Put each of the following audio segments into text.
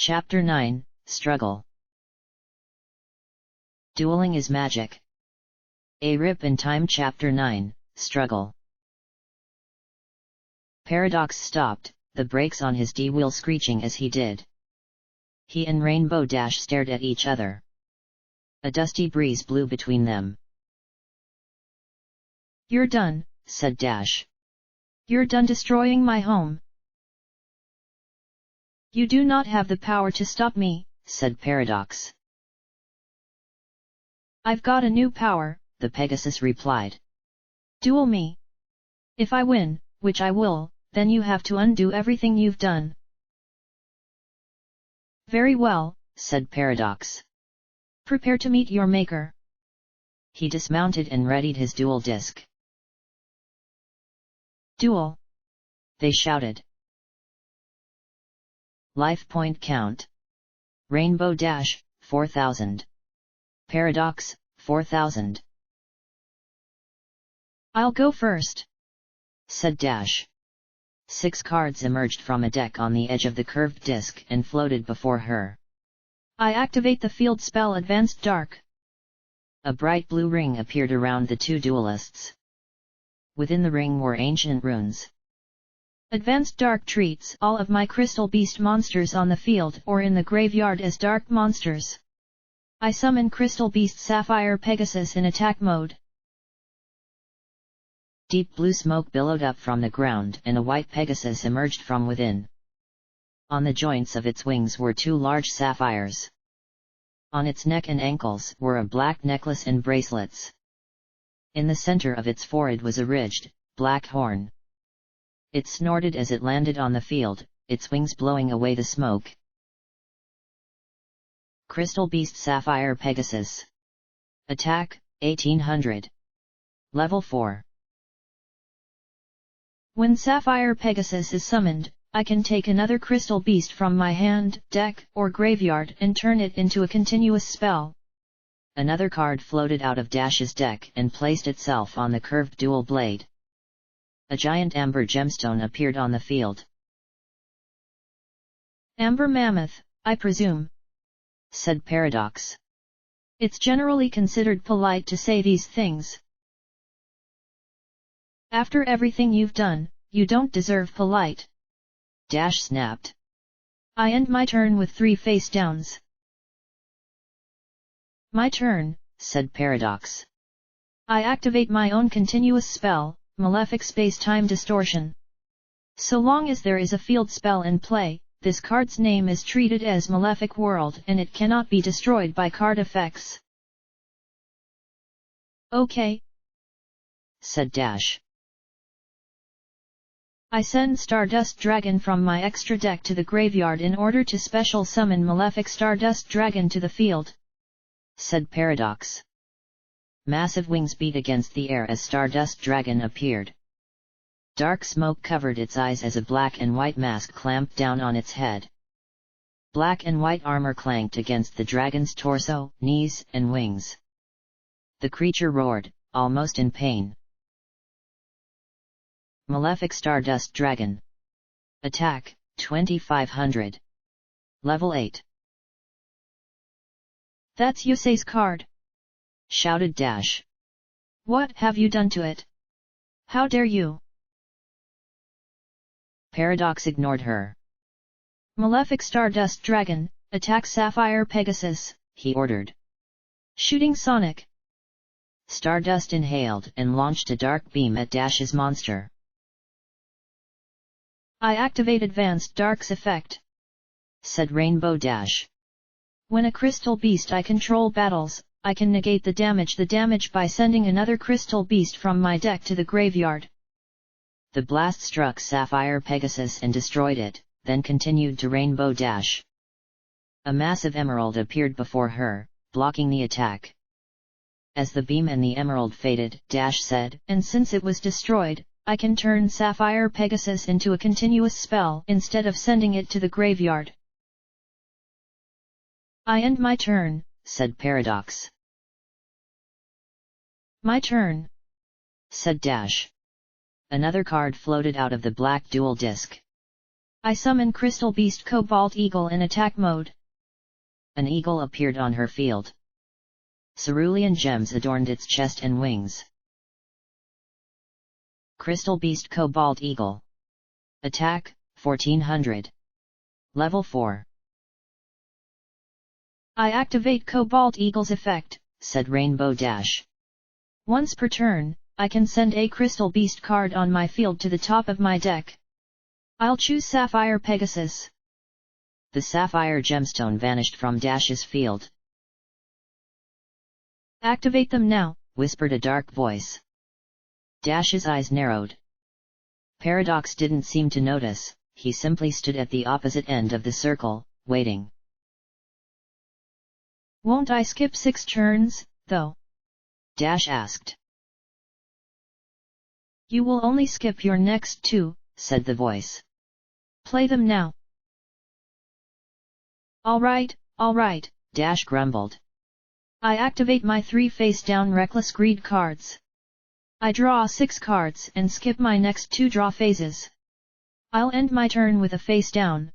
Chapter 9, Struggle. Dueling is magic. A Rip in Time. Chapter 9, Struggle. Paradox stopped, the brakes on his D-wheel screeching as he did. He and Rainbow Dash stared at each other. A dusty breeze blew between them. "You're done," said Dash. "You're done destroying my home." "You do not have the power to stop me," said Paradox. "I've got a new power," the Pegasus replied. "Duel me. If I win, which I will, then you have to undo everything you've done." "Very well," said Paradox. "Prepare to meet your maker." He dismounted and readied his duel disc. "Duel!" they shouted. Life point count. Rainbow Dash, 4,000. Paradox, 4,000. "I'll go first," said Dash. 6 cards emerged from a deck on the edge of the curved disc and floated before her. "I activate the field spell Advanced Dark." A bright blue ring appeared around the two duelists. Within the ring were ancient runes. "Advanced Dark treats all of my Crystal Beast monsters on the field or in the graveyard as dark monsters. I summon Crystal Beast Sapphire Pegasus in attack mode." Deep blue smoke billowed up from the ground and a white Pegasus emerged from within. On the joints of its wings were 2 large sapphires. On its neck and ankles were a black necklace and bracelets. In the center of its forehead was a ridged, black horn. It snorted as it landed on the field, its wings blowing away the smoke. Crystal Beast Sapphire Pegasus. Attack, 1800. Level 4. When Sapphire Pegasus is summoned, I can take another Crystal Beast from my hand, deck, or graveyard and turn it into a continuous spell. Another card floated out of Dash's deck and placed itself on the curved dual blade. A giant amber gemstone appeared on the field. "Amber Mammoth, I presume," said Paradox. "It's generally considered polite to say these things. After everything you've done, you don't deserve polite." Dash snapped. "I end my turn with 3 face downs." "My turn," said Paradox. "I activate my own continuous spell, Malefic Space-Time Distortion. So long as there is a field spell in play, this card's name is treated as Malefic World and it cannot be destroyed by card effects." "Okay," said Dash. "I send Stardust Dragon from my extra deck to the graveyard in order to special summon Malefic Stardust Dragon to the field," said Paradox. Massive wings beat against the air as Stardust Dragon appeared. Dark smoke covered its eyes as a black and white mask clamped down on its head. Black and white armor clanked against the dragon's torso, knees, and wings. The creature roared, almost in pain. Malefic Stardust Dragon. Attack, 2500. Level 8. "That's Yusei's card!" shouted Dash. "What have you done to it? How dare you?" Paradox ignored her. "Malefic Stardust Dragon, attack Sapphire Pegasus," he ordered. "Shooting Sonic." Stardust inhaled and launched a dark beam at Dash's monster. "I activate Advanced Dark's effect," said Rainbow Dash. "When a Crystal Beast I control battles, I can negate the damage by sending another Crystal Beast from my deck to the graveyard." The blast struck Sapphire Pegasus and destroyed it, then continued to Rainbow Dash. A massive emerald appeared before her, blocking the attack. As the beam and the emerald faded, Dash said, "And since it was destroyed, I can turn Sapphire Pegasus into a continuous spell instead of sending it to the graveyard." "I end my turn," said Paradox. "My turn," said Dash. Another card floated out of the black dual disc. I summon Crystal Beast Cobalt Eagle in attack mode. An eagle appeared on her field. Cerulean gems adorned its chest and wings. Crystal Beast Cobalt Eagle. Attack, 1400. Level 4. I activate Cobalt Eagle's effect, said Rainbow Dash. Once per turn, I can send a Crystal Beast card on my field to the top of my deck. I'll choose Sapphire Pegasus. The sapphire gemstone vanished from Dash's field. Activate them now, whispered a dark voice. Dash's eyes narrowed. Paradox didn't seem to notice, he simply stood at the opposite end of the circle, waiting. Won't I skip 6 turns, though? Dash asked. You will only skip your next 2, said the voice. Play them now. Alright, Dash grumbled. I activate my 3 face-down Reckless Greed cards. I draw 6 cards and skip my next 2 draw phases. I'll end my turn with a face-down.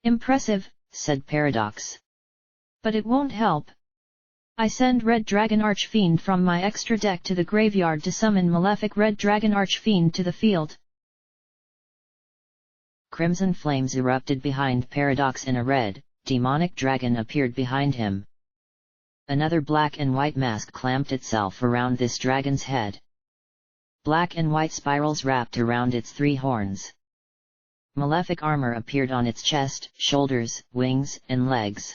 Impressive, said Paradox. But it won't help. I send Red Dragon Archfiend from my extra deck to the graveyard to summon Malefic Red Dragon Archfiend to the field. Crimson flames erupted behind Paradox and a red, demonic dragon appeared behind him. Another black and white mask clamped itself around this dragon's head. Black and white spirals wrapped around its 3 horns. Malefic armor appeared on its chest, shoulders, wings, and legs.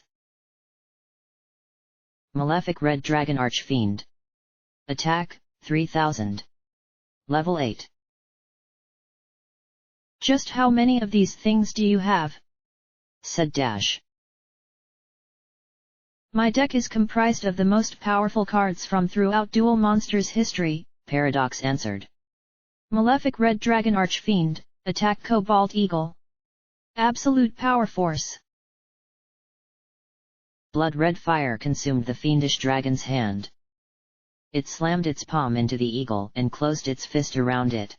Malefic Red Dragon Archfiend. Attack, 3000. Level 8. Just how many of these things do you have? said Dash. My deck is comprised of the most powerful cards from throughout Duel Monsters history, Paradox answered. Malefic Red Dragon Archfiend, Attack Cobalt Eagle. Absolute Power Force. Blood-red fire consumed the fiendish dragon's hand. It slammed its palm into the eagle and closed its fist around it.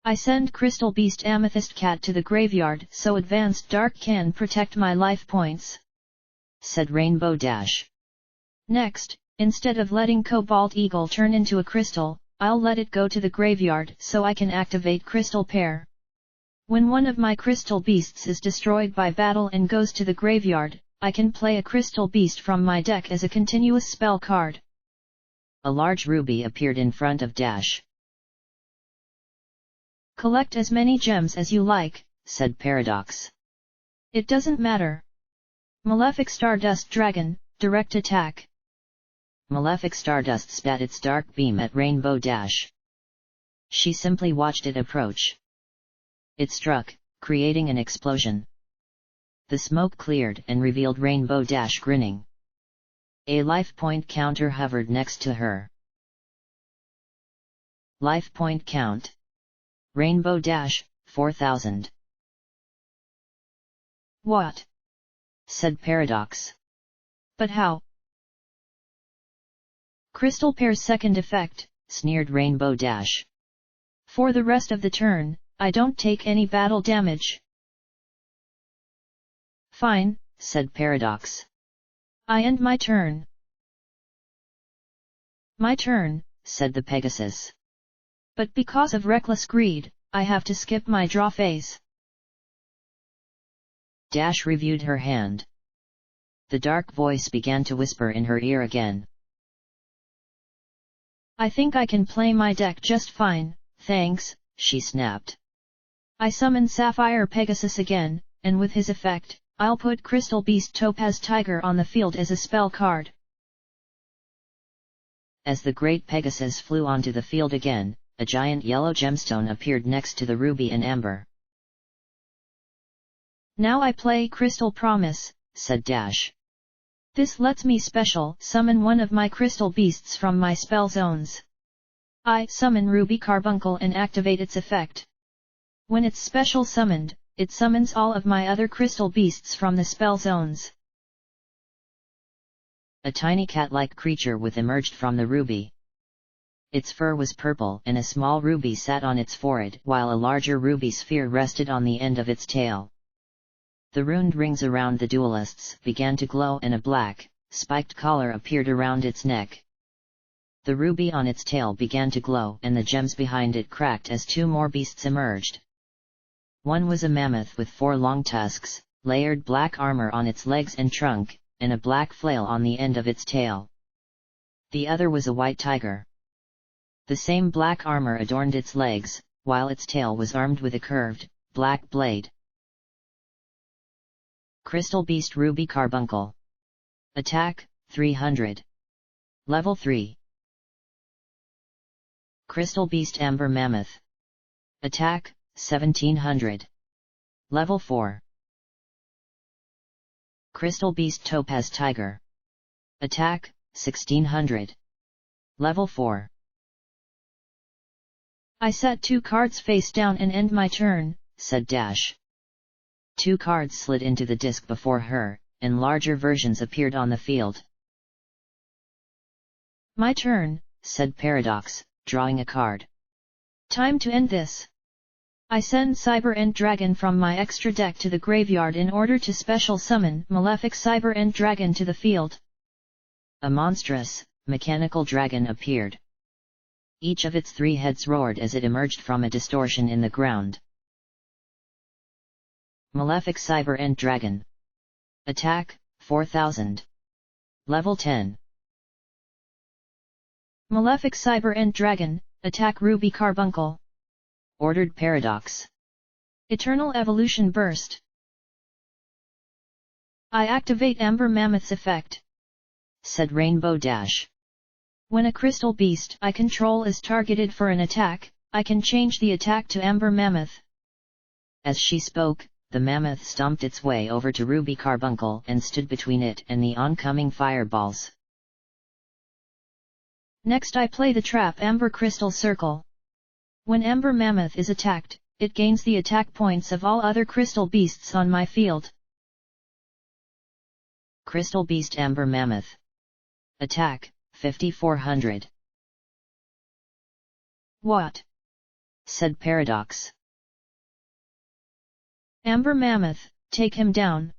I send Crystal Beast Amethyst Cat to the graveyard so Advanced Dark can protect my life points, said Rainbow Dash. Next, instead of letting Cobalt Eagle turn into a crystal, I'll let it go to the graveyard so I can activate Crystal Pair. When one of my Crystal Beasts is destroyed by battle and goes to the graveyard, I can play a Crystal Beast from my deck as a continuous spell card. A large ruby appeared in front of Dash. Collect as many gems as you like, said Paradox. It doesn't matter. Malefic Stardust Dragon, direct attack. Malefic Stardust spat its dark beam at Rainbow Dash. She simply watched it approach. It struck, creating an explosion. The smoke cleared and revealed Rainbow Dash grinning. A life point counter hovered next to her. Life point count. Rainbow Dash, 4000. What? said Paradox. But how? Crystal Pair's second effect, sneered Rainbow Dash. For the rest of the turn, I don't take any battle damage. Fine, said Paradox. I end my turn. My turn, said the Pegasus. But because of Reckless Greed, I have to skip my draw phase. Dash reviewed her hand. The dark voice began to whisper in her ear again. I think I can play my deck just fine, thanks, she snapped. I summon Sapphire Pegasus again, and with his effect, I'll put Crystal Beast Topaz Tiger on the field as a spell card. As the Great Pegasus flew onto the field again, a giant yellow gemstone appeared next to the ruby and amber. Now I play Crystal Promise, said Dash. This lets me special summon one of my crystal beasts from my spell zones. I summon Ruby Carbuncle and activate its effect. When it's special summoned, it summons all of my other crystal beasts from the spell zones. A tiny cat-like creature emerged from the ruby. Its fur was purple and a small ruby sat on its forehead while a larger ruby sphere rested on the end of its tail. The runed rings around the duelists began to glow and a black, spiked collar appeared around its neck. The ruby on its tail began to glow and the gems behind it cracked as two more beasts emerged. One was a mammoth with 4 long tusks, layered black armor on its legs and trunk, and a black flail on the end of its tail. The other was a white tiger. The same black armor adorned its legs, while its tail was armed with a curved, black blade. Crystal Beast Ruby Carbuncle. Attack, 300. Level 3. Crystal Beast Amber Mammoth. Attack, 1700. Level 4. Crystal Beast Topaz Tiger. Attack, 1600. Level 4. I set 2 cards face down and end my turn, said Dash. 2 cards slid into the disc before her, and larger versions appeared on the field. My turn, said Paradox, drawing a card. Time to end this. I send Cyber End Dragon from my extra deck to the graveyard in order to special summon Malefic Cyber End Dragon to the field. A monstrous, mechanical dragon appeared. Each of its 3 heads roared as it emerged from a distortion in the ground. Malefic Cyber End Dragon. Attack, 4000. Level 10. Malefic Cyber End Dragon, attack Ruby Carbuncle. Ordered Paradox. Eternal Evolution Burst. I activate Amber Mammoth's effect, said Rainbow Dash. When a crystal beast I control is targeted for an attack, I can change the attack to Amber Mammoth. As she spoke, the mammoth stomped its way over to Ruby Carbuncle and stood between it and the oncoming fireballs. Next I play the trap Amber Crystal Circle. When Amber Mammoth is attacked, it gains the attack points of all other crystal beasts on my field. Crystal Beast Amber Mammoth. Attack, 5400. What? said Paradox. Amber Mammoth, take him down.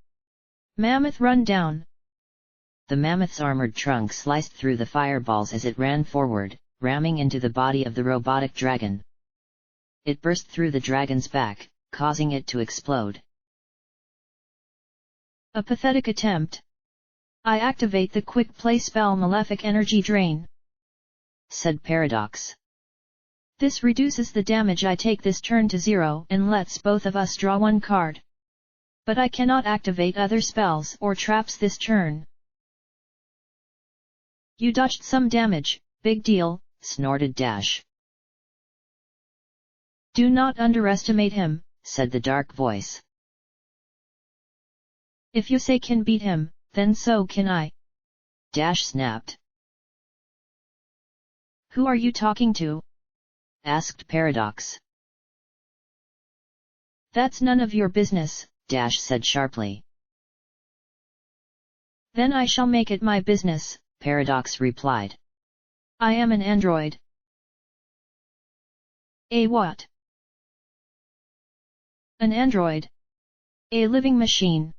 Mammoth run down. The mammoth's armored trunk sliced through the fireballs as it ran forward, ramming into the body of the robotic dragon. It burst through the dragon's back, causing it to explode. A pathetic attempt. I activate the quick play spell Malefic Energy Drain, said Paradox. This reduces the damage I take this turn to 0 and lets both of us draw 1 card. But I cannot activate other spells or traps this turn. You dodged some damage, big deal, snorted Dash. Do not underestimate him, said the dark voice. If you say can beat him, then so can I. Dash snapped. Who are you talking to? asked Paradox. That's none of your business, Dash said sharply. Then I shall make it my business, Paradox replied. I am an android. A what? An android. A living machine.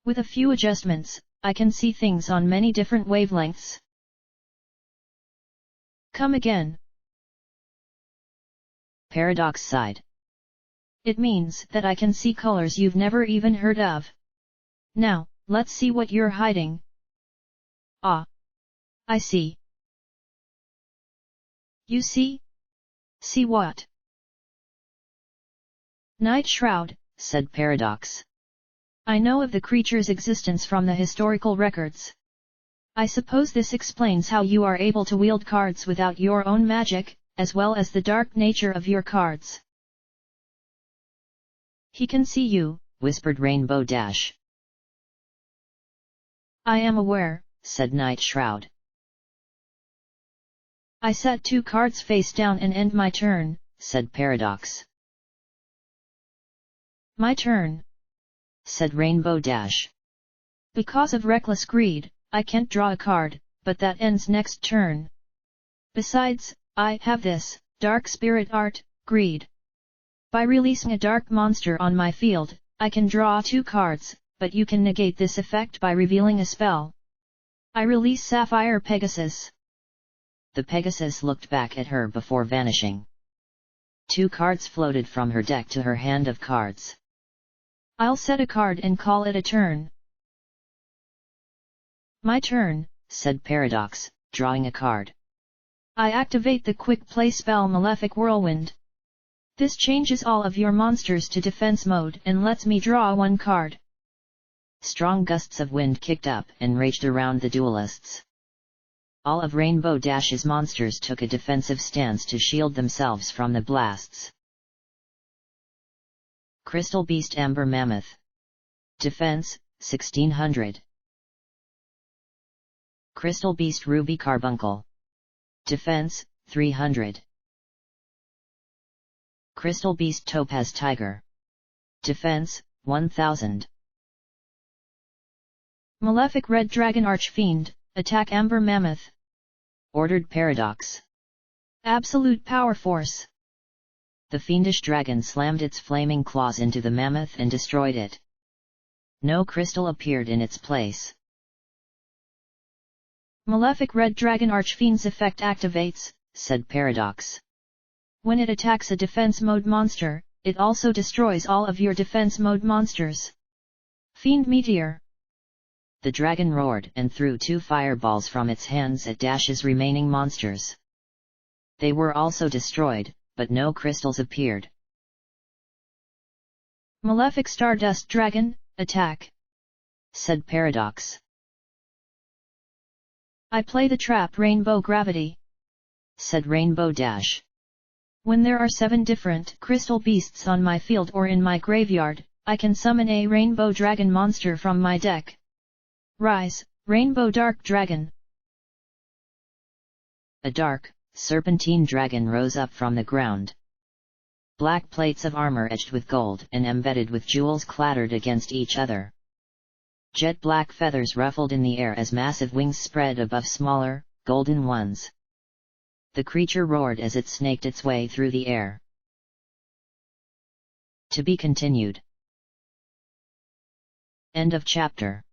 With a few adjustments, I can see things on many different wavelengths. Come again. Paradox sighed. It means that I can see colors you've never even heard of. Now, let's see what you're hiding. Ah. I see. You see? See what? Night Shroud, said Paradox. I know of the creature's existence from the historical records. I suppose this explains how you are able to wield cards without your own magic, as well as the dark nature of your cards. He can see you, whispered Rainbow Dash. I am aware, said Night Shroud. I set 2 cards face down and end my turn, said Paradox. My turn, said Rainbow Dash. Because of reckless greed, I can't draw a card, but that ends next turn. Besides, I have this, dark spirit art, greed. By releasing a dark monster on my field, I can draw 2 cards, but you can negate this effect by revealing a spell. I release Sapphire Pegasus. The Pegasus looked back at her before vanishing. 2 cards floated from her deck to her hand of cards. I'll set a card and call it a turn. My turn, said Paradox, drawing a card. I activate the quick play spell Malefic Whirlwind. This changes all of your monsters to defense mode and lets me draw 1 card. Strong gusts of wind kicked up and raged around the duelists. All of Rainbow Dash's monsters took a defensive stance to shield themselves from the blasts. Crystal Beast Amber Mammoth. Defense, 1600. Crystal Beast Ruby Carbuncle. Defense, 300. Crystal Beast Topaz Tiger. Defense, 1000. Malefic Red Dragon Archfiend, attack Amber Mammoth. Ordered Paradox. Absolute Power Force. The fiendish dragon slammed its flaming claws into the mammoth and destroyed it. No crystal appeared in its place. Malefic Red Dragon Archfiend's effect activates, said Paradox. When it attacks a defense mode monster, it also destroys all of your defense mode monsters. Fiend Meteor. The dragon roared and threw 2 fireballs from its hands at Dash's remaining monsters. They were also destroyed, but no crystals appeared. Malefic Stardust Dragon, attack, said Paradox. I play the trap Rainbow Gravity, said Rainbow Dash. When there are 7 different crystal beasts on my field or in my graveyard, I can summon a Rainbow Dragon monster from my deck. Rise, Rainbow Dark Dragon. A dark, serpentine dragon rose up from the ground. Black plates of armor edged with gold and embedded with jewels clattered against each other. Jet black feathers ruffled in the air as massive wings spread above smaller, golden ones. The creature roared as it snaked its way through the air. To be continued. End of chapter.